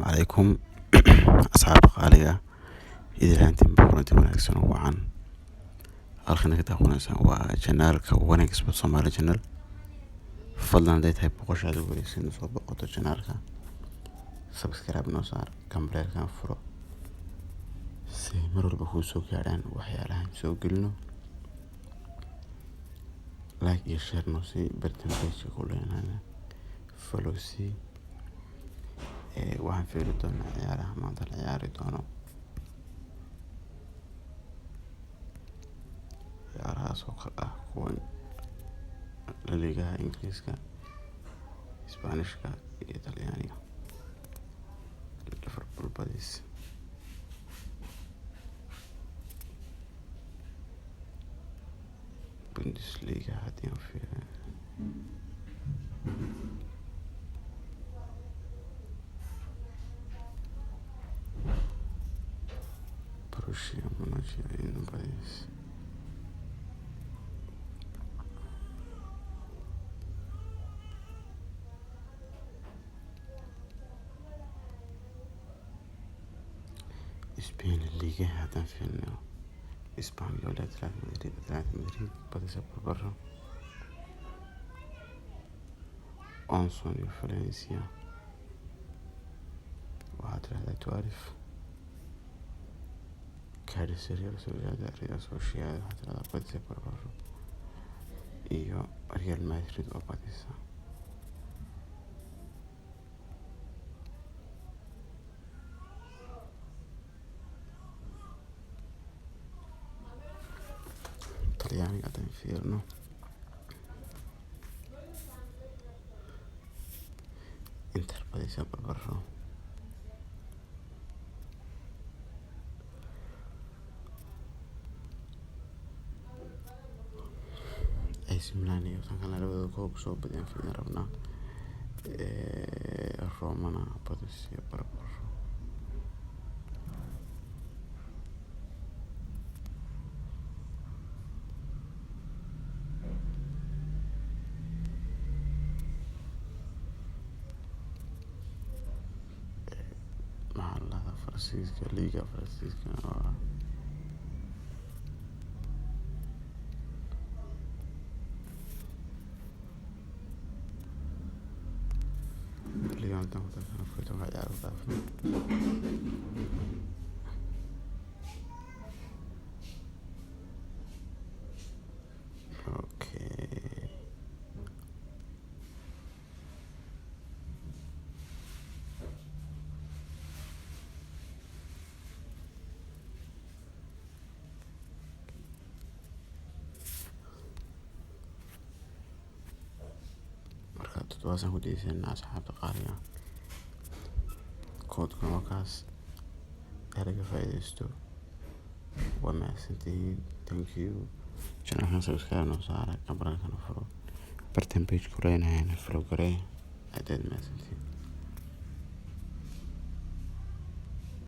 السلام عليكم أصحاب قالية إذا أنتم بكرة wanaagsan oo wacan halkan ka daawanaysan waa channelka wanaagsan Soomaali channel fadlan haday tahay boqoshaada wareysan soo boqoto channelka subscribe noo saar kambalelkan furo si mar walba kuu soo gaaraan waxyaalahan soo gelino like iyo share noo si bartan page ku leenana follow si waxaan fiiri doonaa ciyaaraha maanta la ciyaari doono ciyaarahaas oo kala ah kuwan La Liga Ingiriiska Isbaanishka iyo Talyaaniga Liverpool badis Bundesliga haddii aan fiiriyo Borussia Mönchengladbach badis Spain La Liga haddaan fiirino Espanyol Atletico Madrid badisa barbaro Onson iyo Valencia waxaa tirahdaa Tuarif Cádiz Real Sociedad waxaa tirahdaa badisa barbaro iyo Real Madrid oo badisa Talyaaniga haddaan fiirino Inter badisa barbaro AC Milan iyo tan kale labada koob soo badiyaan fiirin rabnaa Romana badisa barbaro Faransiiska Liga Faransiiska Liga dan ku tahay foto ka ciyaaro dhaafay توازن وديس الناس حاب قارية كود كوماكاس هرجع فايدستو وما سنتين thank you عشان احنا سبسكرايب نوصل كبرنا كنا فرو برتن بيج كورينا هنا فرو كوري عدد ما سنتين